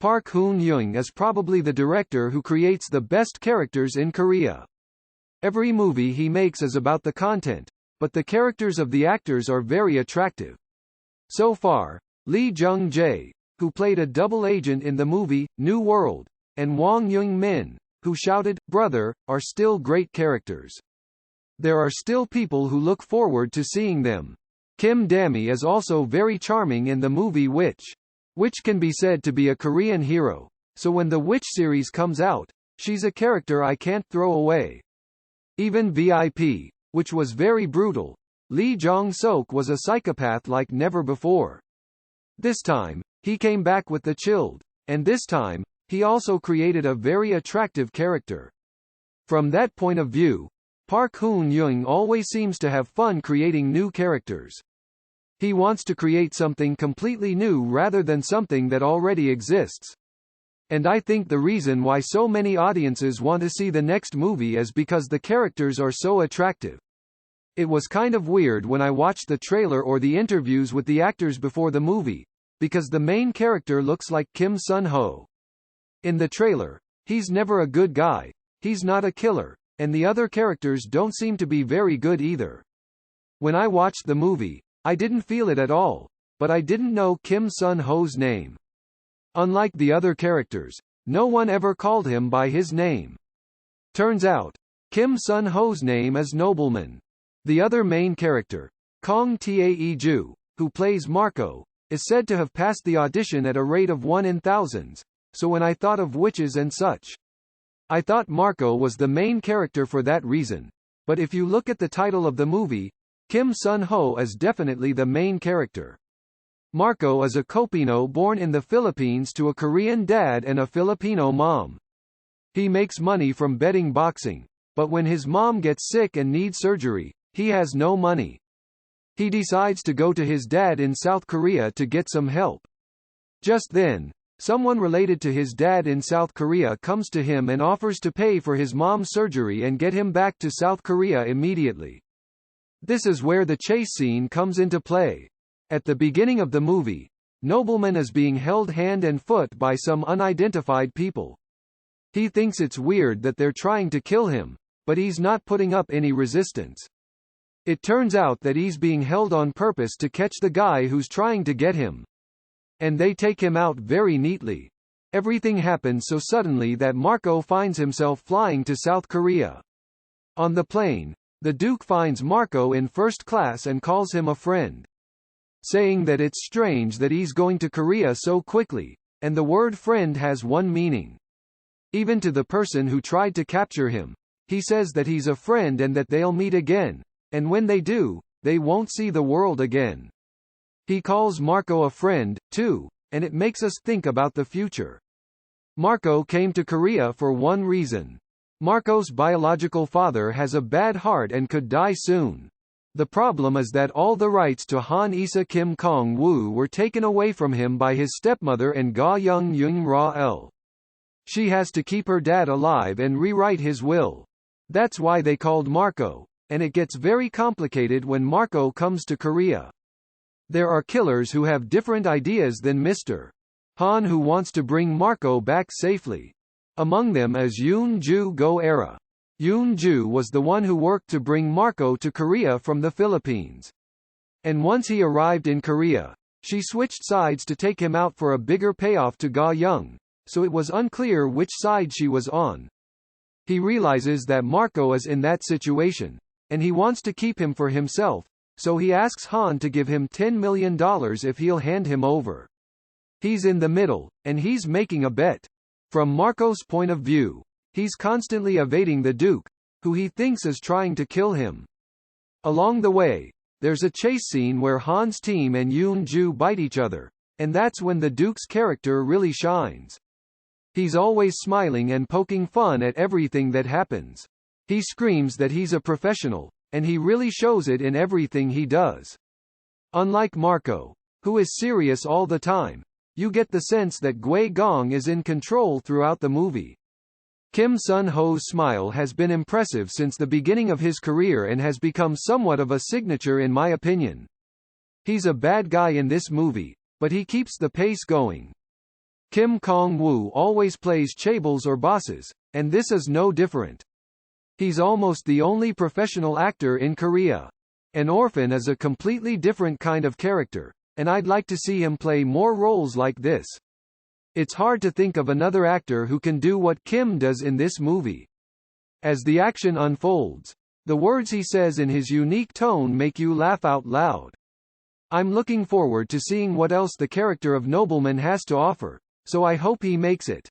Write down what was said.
Park Hoon-young is probably the director who creates the best characters in Korea. Every movie he makes is about the content, but the characters of the actors are very attractive. So far, Lee Jung-jae, who played a double agent in the movie New World, and Wong Young-min, who shouted, "Brother," are still great characters. There are still people who look forward to seeing them. Kim Dami is also very charming in the movie Witch, which can be said to be a Korean hero, so when the Witch series comes out, she's a character I can't throw away. Even VIP, which was very brutal, Lee Jong-sok was a psychopath like never before. This time, he came back with the Childe, and this time, he also created a very attractive character. From that point of view, Park Hoon-young always seems to have fun creating new characters. He wants to create something completely new rather than something that already exists. And I think the reason why so many audiences want to see the next movie is because the characters are so attractive. It was kind of weird when I watched the trailer or the interviews with the actors before the movie, because the main character looks like Kim Sun-ho. In the trailer, he's never a good guy, he's not a killer, and the other characters don't seem to be very good either. When I watched the movie, I didn't feel it at all, but I didn't know Kim Sun-ho's name. Unlike the other characters, no one ever called him by his name. Turns out, Kim Sun-ho's name is Nobleman. The other main character, Kong Tae-ju, who plays Marco, is said to have passed the audition at a rate of 1 in thousands, so when I thought of witches and such, I thought Marco was the main character for that reason. But if you look at the title of the movie, Kim Sun-ho is definitely the main character. Marco is a Filipino born in the Philippines to a Korean dad and a Filipino mom. He makes money from betting boxing, but when his mom gets sick and needs surgery, he has no money. He decides to go to his dad in South Korea to get some help. Just then, someone related to his dad in South Korea comes to him and offers to pay for his mom's surgery and get him back to South Korea immediately. This is where the chase scene comes into play. At the beginning of the movie, Nobleman is being held hand and foot by some unidentified people. He thinks it's weird that they're trying to kill him, but he's not putting up any resistance. It turns out that he's being held on purpose to catch the guy who's trying to get him. And they take him out very neatly. Everything happens so suddenly that Marco finds himself flying to South Korea. On the plane, the Duke finds Marco in first class and calls him a friend, saying that it's strange that he's going to Korea so quickly, and the word friend has one meaning. Even to the person who tried to capture him, he says that he's a friend and that they'll meet again, and when they do, they won't see the world again. He calls Marco a friend, too, and it makes us think about the future. Marco came to Korea for one reason. Marco's biological father has a bad heart and could die soon. The problem is that all the rights to Han Isa Kim Kong-woo were taken away from him by his stepmother and Ga Young Young Ra-el. She has to keep her dad alive and rewrite his will. That's why they called Marco, and it gets very complicated when Marco comes to Korea. There are killers who have different ideas than Mr. Han, who wants to bring Marco back safely. Among them is Yoon-ju Go-era. Yoon-ju was the one who worked to bring Marco to Korea from the Philippines. And once he arrived in Korea, she switched sides to take him out for a bigger payoff to Ga Young, so it was unclear which side she was on. He realizes that Marco is in that situation, and he wants to keep him for himself, so he asks Han to give him $10 million if he'll hand him over. He's in the middle, and he's making a bet. From Marco's point of view, he's constantly evading the Duke, who he thinks is trying to kill him. Along the way, there's a chase scene where Han's team and Yoon-ju bite each other, and that's when the Duke's character really shines. He's always smiling and poking fun at everything that happens. He screams that he's a professional, and he really shows it in everything he does. Unlike Marco, who is serious all the time, you get the sense that Gui Gong is in control throughout the movie. Kim Sun-ho's smile has been impressive since the beginning of his career and has become somewhat of a signature in my opinion. He's a bad guy in this movie, but he keeps the pace going. Kim Kong-woo always plays chaebols or bosses, and this is no different. He's almost the only professional actor in Korea. An orphan is a completely different kind of character, and I'd like to see him play more roles like this. It's hard to think of another actor who can do what Kim does in this movie. As the action unfolds, the words he says in his unique tone make you laugh out loud. I'm looking forward to seeing what else the character of Nobleman has to offer, so I hope he makes it.